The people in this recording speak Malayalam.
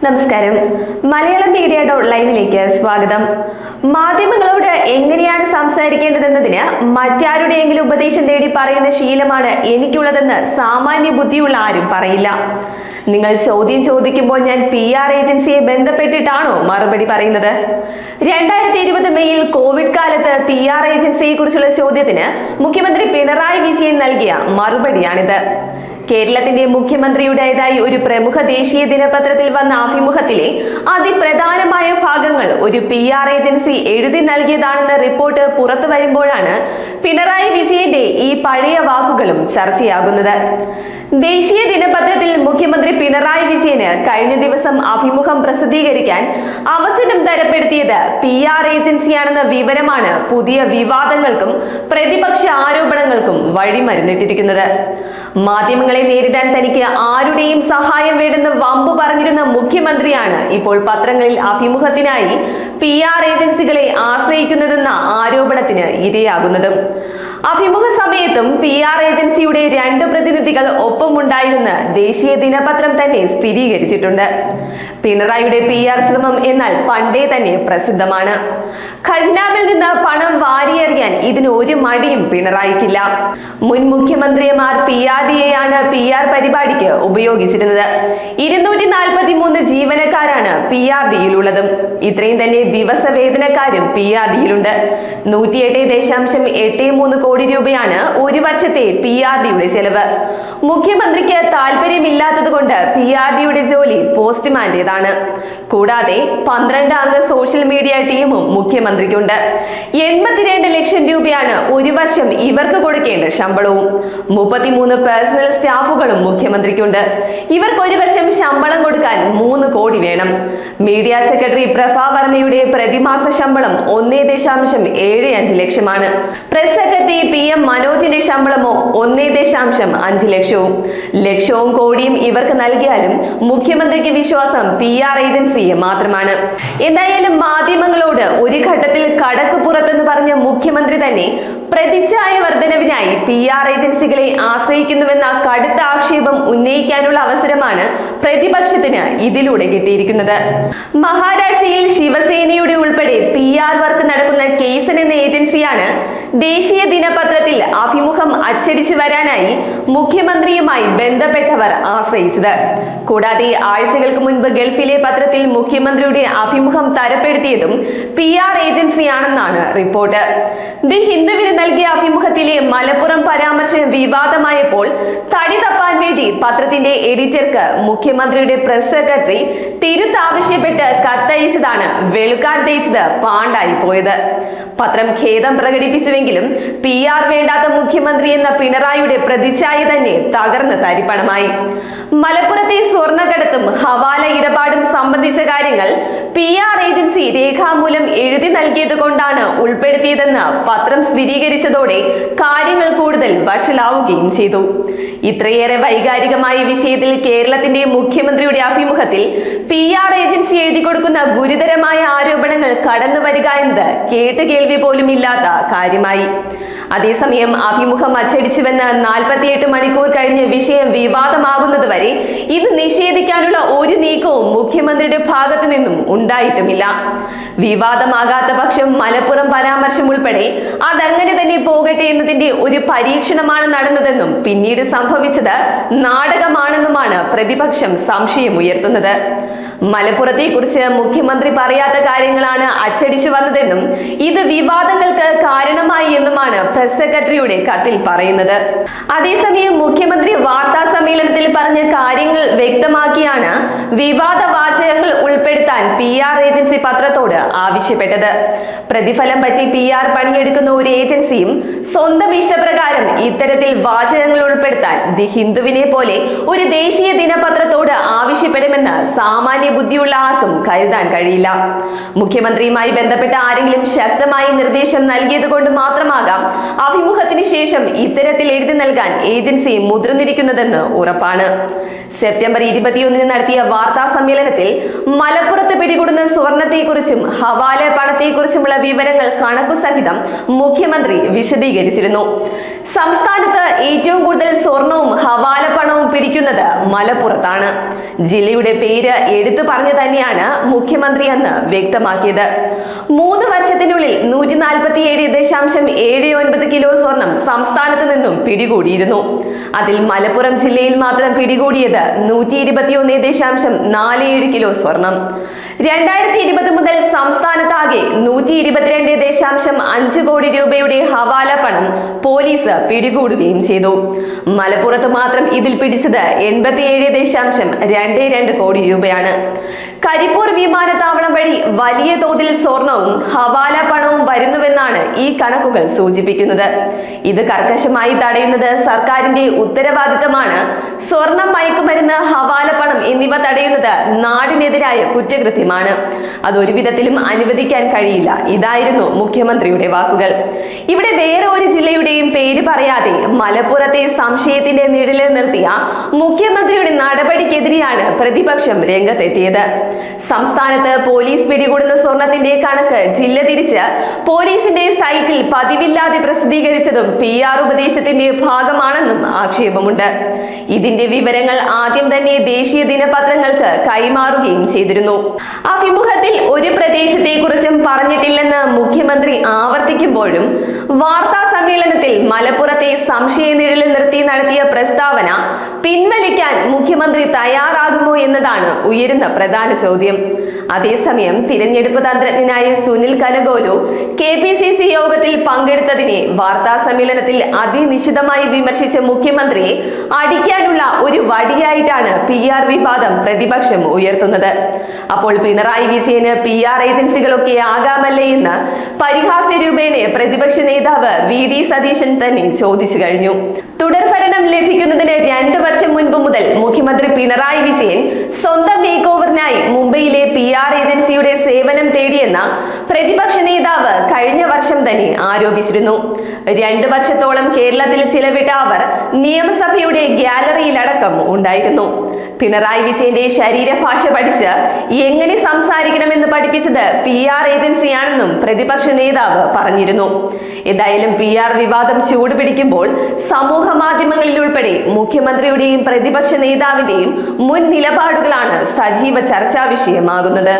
നമസ്കാരം. മലയാളം മീഡിയ ലൈവിലേക്ക് സ്വാഗതം. മാധ്യമങ്ങളോട് എങ്ങനെയാണ് സംസാരിക്കേണ്ടതെന്നതിന് മറ്റാരുടെയെങ്കിലും ഉപദേശം തേടി പറയുന്ന ശീലമാണ് എനിക്കുള്ളതെന്ന് സാമാന്യ ബുദ്ധിയുള്ള ആരും പറയില്ല. നിങ്ങൾ ചോദ്യം ചോദിക്കുമ്പോൾ ഞാൻ PR ഏജൻസിയെ ബന്ധപ്പെട്ടിട്ടാണോ മറുപടി പറയുന്നത്? 2020 മെയ്യിൽ കോവിഡ് കാലത്ത് PR ഏജൻസിയെ കുറിച്ചുള്ള ചോദ്യത്തിന് മുഖ്യമന്ത്രി പിണറായി വിജയൻ നൽകിയ മറുപടിയാണിത്. കേരളത്തിന്റെ മുഖ്യമന്ത്രിയുടേതായി ഒരു പ്രമുഖ ദേശീയ ദിനപത്രത്തിൽ വന്ന അഭിമുഖത്തിലെ അതിപ്രധാനമായ ഭാഗങ്ങൾ ഒരു PR ഏജൻസി എഴുതി നൽകിയതാണെന്ന റിപ്പോർട്ട് പുറത്തു വരുമ്പോഴാണ് പിണറായി വിജയന്റെ ഈ പഴയ വാക്കുകളും ചർച്ചയാകുന്നത്. ദേശീയ ദിനപത്രത്തിൽ മുഖ്യമന്ത്രി പിണറായി വിജയന് കഴിഞ്ഞ ദിവസം അഭിമുഖം പ്രസിദ്ധീകരിക്കാൻ അവസരം തരപ്പെടുത്തിയത് PR ഏജൻസിയാണെന്ന വിവരമാണ് പുതിയ വിവാദങ്ങൾക്കും പ്രതിപക്ഷ ആരോപണങ്ങൾക്കും വഴിമരുന്നിട്ടിരിക്കുന്നത്. മാധ്യമങ്ങളെ നേരിടാൻ തനിക്ക് ആരുടെയും സഹായം വേണ്ടെന്ന് വമ്പു പറഞ്ഞിരുന്ന മുഖ്യമന്ത്രിയാണ് ഇപ്പോൾ പത്രങ്ങളിൽ അഭിമുഖത്തിനായി PR ഏജൻസികളെ ആശ്രയിക്കുന്നതെന്ന ആരോപണത്തിന് ഇരയാകുന്നതും. അഭിമുഖ സമയത്തും PR ഏജൻസിയുടെ 2 പ്രതിനിധികൾ ഒപ്പമുണ്ടായിരുന്ന് ദേശീയ ദിനപത്രം തന്നെ സ്ഥിരീകരിച്ചിട്ടുണ്ട്. പിണറായിയുടെ PR ശ്രമം എന്നാൽ പണ്ടേ തന്നെ പ്രസിദ്ധമാണ്. ഖജനാവിൽ നിന്ന് പണം വാരിയെറിയാൻ ഇതിന് ഒരു മടിയും പിണറായിക്കില്ല. മുൻ മുഖ്യമന്ത്രിമാർ PRDയെയാണ് PR പരിപാടിക്ക് ഉപയോഗിച്ചിരുന്നത്. 243 ജീവനക്കാരാണ് PRDയിലുള്ളതും. ഇത്രയും തന്നെ ദിവസ വേതനക്കാരും PRDയിലുണ്ട്. 108.83 കോടി രൂപയാണ് ഒരു വർഷത്തെ PRDയുടെ ചെലവ്. മുഖ്യമന്ത്രിക്ക് താല്പര്യമില്ലാത്തത് കൊണ്ട് PRDയുടെ ജോലി പോസ്റ്റ്മാന്റേതാണ്. കൂടാതെ 12 അംഗ സോഷ്യൽ മീഡിയ ടീമും മുഖ്യമന്ത്രിക്കുണ്ട്. 82 ലക്ഷം രൂപയാണ് ഒരു വർഷം ഇവർക്ക് കൊടുക്കേണ്ട ശമ്പളവും. 33 പേഴ്സണൽ സ്റ്റാഫുകളും മുഖ്യമന്ത്രിക്കുണ്ട്. ഇവർക്ക് ഒരു വർഷം ശമ്പളം കൊടുക്കാൻ 3 കോടി വേണം. മീഡിയ സെക്രട്ടറി പ്രഭാ വർമ്മയുടെ പ്രതിമാസ ശമ്പളം 1.75 ലക്ഷമാണ്. പ്രസ് സെക്രട്ടറി PM മനോജിന്റെ ശമ്പളമോ 1.5 ലക്ഷവും. ലക്ഷവും കോടിയും ഇവർക്ക് നൽകിയാലും മുഖ്യമന്ത്രിക്ക് വിശ്വാസം PR ഏജൻസിയെ മാത്രമാണ്. എന്തായാലും മാധ്യമങ്ങളോട് ഒരു ഘട്ടത്തിൽ കടക്ക് പുറത്തെന്ന് പറഞ്ഞ മുഖ്യമന്ത്രി തന്നെ പ്രതിച്ഛായ വർധനവിനായി PR ഏജൻസികളെ ആശ്രയിക്കുന്നുവെന്ന കടുത്ത ആക്ഷേപം ഉന്നയിക്കാനുള്ള അവസരമാണ് പ്രതിപക്ഷത്തിന് ഇതിലൂടെ കിട്ടിയിരിക്കുന്നത്. മഹാരാഷ്ട്രയിൽ ശിവസേനയുടെ ഉൾപ്പെടെ PR വർക്ക് നടക്കുന്ന കേസൻ എന്ന ഏജൻസിയാണ് ദേശീയ ദിനപത്രത്തിൽ അഭിമുഖം അച്ചടിച്ചു വരാനായി മുഖ്യമന്ത്രിയുമായി ബന്ധപ്പെട്ടവർ ആശ്രയിച്ചത്. കൂടാതെ ആഴ്ചകൾക്ക് മുൻപ് ഗൾഫിലെ പത്രത്തിൽ മുഖ്യമന്ത്രിയുടെ അഭിമുഖം തരപ്പെടുത്തിയതും PR ഏജൻസിയാണെന്നാണ് റിപ്പോർട്ട്. ദി ഹിന്ദുവിന് നൽകിയ അഭിമുഖത്തിലെ മലപ്പുറം പരാമർശം വിവാദമായപ്പോൾ തടി തപ്പാൻ വേണ്ടി പത്രത്തിന്റെ എഡിറ്റർക്ക് മുഖ്യമന്ത്രിയുടെ പ്രസ് സെക്രട്ടറി തിരുത്താവശ്യപ്പെട്ട് കത്തയച്ചതാണ് വെളുക്കാൻ തേച്ചത് പാണ്ടായി പോയത്. പത്രം ഖേദം പ്രകടിപ്പിച്ചുവെങ്കിലും PR വേണ്ടാത്ത മുഖ്യമന്ത്രി എന്ന പിണറായിയുടെ പ്രതിച്ഛായ തന്നെ തകർന്ന് തരിപ്പണമായി. മലപ്പുറത്തെ സ്വർണ്ണക്കടത്തും ഹവാല ഇടപാടും സംബന്ധിച്ച കാര്യങ്ങൾ PR ഏജൻസി രേഖാമൂലം എഴുതി നൽകിയത് കൊണ്ടാണ് ഉൾപ്പെടുത്തിയതെന്ന് പത്രം സ്ഥിരീകരിച്ചതോടെ കാര്യങ്ങൾ കൂടുതൽ വഷളാവുകയും ചെയ്തു. ഇത്രയേറെ വൈകാരികമായ വിഷയത്തിൽ കേരളത്തിന്റെ മുഖ്യമന്ത്രിയുടെ അഭിമുഖത്തിൽ PR ഏജൻസി എഴുതി കൊടുക്കുന്ന ഗുരുതരമായ ആരോപണങ്ങൾ കടന്നു വരിക എന്നത് കേട്ടുകേൾവി പോലും ഇല്ലാത്ത കാര്യമായി. അതേസമയം അഭിമുഖം അച്ചടിച്ചുവെന്ന് 48 മണിക്കൂർ കഴിഞ്ഞ് വിഷയം വിവാദമാകുന്നത് വരെ ഇത് നിഷേധിക്കാനുള്ള ഒരു നീക്കവും മുഖ്യമന്ത്രിയുടെ ഭാഗത്തു നിന്നും ഉണ്ടായിട്ടുമില്ല. വിവാദമാകാത്ത പക്ഷം മലപ്പുറം പരാമർശം ഉൾപ്പെടെ അതങ്ങനെ തന്നെ പോകട്ടെ എന്നതിന്റെ ഒരു പരീക്ഷണമാണ് നടന്നതെന്നും പിന്നീട് സംഭവിച്ചത് നാടകമാണെന്നുമാണ് പ്രതിപക്ഷം സംശയമുയർത്തുന്നത്. മലപ്പുറത്തെ കുറിച്ച് മുഖ്യമന്ത്രി പറയാത്ത കാര്യങ്ങളാണ് അച്ചടിച്ചു വന്നതെന്നും ഇത് വിവാദങ്ങൾക്ക് കാരണമായി എന്നുമാണ് പ്രസ് സെക്രട്ടറിയുടെ കത്തിൽ പറയുന്നത്. അതേസമയം മുഖ്യമന്ത്രി വാർത്താ സമ്മേളനത്തിൽ പറഞ്ഞ കാര്യങ്ങൾ വ്യക്തമാക്കിയാണ് വിവാദ വാചകങ്ങൾ ഉൾപ്പെടുത്താൻ PR ഏജൻസി പത്രത്തോട് ആവശ്യപ്പെട്ടത്. പ്രതിഫലം പറ്റി PR പണിയെടുക്കുന്ന ഒരു ഏജൻസിയും സ്വന്തം ഇഷ്ടപ്രകാരം ഇത്തരത്തിൽ വാചകങ്ങൾ ഉൾപ്പെടുത്താൻ ദി ഹിന്ദുവിനെ പോലെ ഒരു ദേശീയ ദിനപത്രത്തോട് ആവശ്യപ്പെടുമെന്ന് സാമാന്യ ബുദ്ധിയുള്ള ആർക്കും കരുതാൻ കഴിയില്ല. മുഖ്യമന്ത്രിയുമായി ബന്ധപ്പെട്ട ആരെങ്കിലും ശക്തമായി നിർദ്ദേശം നൽകിയത് കൊണ്ട് മാത്രമാകാം അഭിമുഖത്തിന് ശേഷം ഇത്തരത്തിൽ എഴുതി നൽകാൻ ഏജൻസി മുതിർന്നിരിക്കുന്നതെന്ന് ഉറപ്പാണ്. സെപ്റ്റംബർ 21 നടത്തിയ വാർത്താ സമ്മേളനത്തിൽ മലപ്പുറത്ത് പിടികൂടുന്ന സ്വർണത്തെക്കുറിച്ചും ഹവാല പണത്തെക്കുറിച്ചുമുള്ള വിവരങ്ങൾ കണക്കു സഹിതം മുഖ്യമന്ത്രി വിശദീകരിച്ചിരുന്നു. സംസ്ഥാന സംസ്ഥാനത്ത് ഏറ്റവും കൂടുതൽ സ്വർണവും ഹവാല പണവും പിടിക്കുന്നത് മലപ്പുറത്താണ്. ജില്ലയുടെ പേര് എടുത്തു പറഞ്ഞു തന്നെയാണ് മുഖ്യമന്ത്രി അന്ന് വ്യക്തമാക്കിയത്. 3 വർഷത്തിനുള്ളിൽ 147.79 കിലോ സ്വർണം സംസ്ഥാനത്ത് നിന്നും പിടികൂടിയിരുന്നു. അതിൽ മലപ്പുറം ജില്ലയിൽ മാത്രം പിടികൂടിയത് 121.47 കിലോ സ്വർണം. 2020 മുതൽ സംസ്ഥാനത്താകെ 122.5 കോടി രൂപയുടെ ഹവാല പണം പോലീസ് പിടികൂടുകയും ചെയ്തു. മലപ്പുറത്ത് മാത്രം ഇതിൽ പിടിച്ചത് 87.22 കോടി രൂപയാണ്. കരിപ്പൂർ വിമാനത്താവളം വഴി വലിയ തോതിൽ സ്വർണവും ഹവാല പണവും വരുന്നുവെന്നാണ് ഈ കണക്കുകൾ സൂചിപ്പിക്കുന്നത്. ഇത് കർക്കശമായി തടയുന്നത് സർക്കാരിന്റെ ഉത്തരവാദിത്തമാണ്. സ്വർണം, മയക്കുമരുന്ന്, ഹവാല പണം എന്നിവ തടയുന്നത് നാടിനെതിരായ കുറ്റകൃത്യമാണ്. അതൊരു വിധത്തിലും അനുവദിക്കാൻ കഴിയില്ല. ഇതായിരുന്നു മുഖ്യമന്ത്രിയുടെ വാക്കുകൾ. ഇവിടെ വേറെ ഒരു ജില്ലയുടെയും പേര് പറയാതെ മലപ്പുറത്തെ സംശയത്തിന്റെ നിഴലിൽ നിർത്തിയ മുഖ്യമന്ത്രിയുടെ നടപടിക്കെതിരെയാണ് പ്രതിപക്ഷം രംഗത്തെത്തിയത്. സംസ്ഥാനത്ത് പോലീസ് പിടികൂടുന്ന സ്വർണത്തിന്റെ കണക്ക് ജില്ല തിരിച്ച് പോലീസിന്റെ സൈറ്റിൽ പതിവില്ലാതെ പ്രസിദ്ധീകരിച്ചതും PR ഉപദേശത്തിന്റെ ഭാഗമാണെന്നും ആക്ഷേപമുണ്ട്. ഇതിന്റെ വിവരങ്ങൾ ആദ്യം തന്നെ ദേശീയ ദിനപത്രങ്ങൾക്ക് കൈമാറുകയും ചെയ്തിരുന്നു. അഭിമുഖത്തിൽ ഒരു പ്രദേശത്തെ കുറിച്ചും പറഞ്ഞിട്ടില്ലെന്ന് മുഖ്യമന്ത്രി ആവർത്തിക്കുമ്പോഴും വാർത്താ സമ്മേളനത്തിൽ മലപ്പുറത്തെ സംശയ നിഴലിൽ നിർത്തി നടത്തിയ പ്രസ്താവന പിൻവലിക്കാൻ മുഖ്യമന്ത്രി തയ്യാറാകുമോ എന്നതാണ് ഉയരുന്ന പ്രധാന ചോദ്യം. അതേസമയം തിരഞ്ഞെടുപ്പ് തന്ത്രജ്ഞനായ സുനിൽ കനകോലു KPCC യോഗത്തിൽ പങ്കെടുത്തതിനെ വാർത്താ സമ്മേളനത്തിൽ അതിനിശിതമായി വിമർശിച്ച മുഖ്യമന്ത്രിയെ അടിക്കാനുള്ള ഒരു വടിയായിട്ടാണ് PR വിവാദം പ്രതിപക്ഷം ഉയർത്തുന്നത്. അപ്പോൾ പിണറായി വിജയന് PR ഏജൻസികളൊക്കെ ആകാമല്ലേ എന്ന് പരിഹാസ്യ രൂപേണ പ്രതിപക്ഷ നേതാവ് VD സതീശൻ തന്നെ ചോദിച്ചു കഴിഞ്ഞു. തുടർഭരണം ലഭിക്കുന്നതിന് 2 വർഷം മുൻപ് മുതൽ മുഖ്യമന്ത്രി പിണറായി വിജയൻ സ്വന്തം മേക്ക് ഓവറിനായി മുംബൈയിലെ PR ഏജൻസിയുടെ സേവനം തേടിയെന്ന പ്രതിപക്ഷ നേതാവ് കഴിഞ്ഞ വർഷം തന്നെ ആരോപിച്ചിരുന്നു. 2 വർഷത്തോളം കേരളത്തിൽ ചിലവിട്ട അവർ നിയമസഭയുടെ ഗ്യാലറിയിലടക്കം ഉണ്ടായിരുന്നു. പിണറായി വിജയന്റെ ശരീരഭാഷ പഠിച്ച് എങ്ങനെ സംസാരിക്കണമെന്ന് പഠിപ്പിച്ചത് PR ഏജൻസിയാണെന്നും പ്രതിപക്ഷ നേതാവ് പറഞ്ഞിരുന്നു. ഏതായാലും PR വിവാദം ചൂടുപിടിക്കുമ്പോൾ സമൂഹ മാധ്യമങ്ങളിൽ ഉൾപ്പെടെ മുഖ്യമന്ത്രിയുടെയും പ്രതിപക്ഷ നേതാവിന്റെയും മുൻ നിലപാടുകളാണ് സജീവ ചർച്ചാ വിഷയമാകുന്നത്.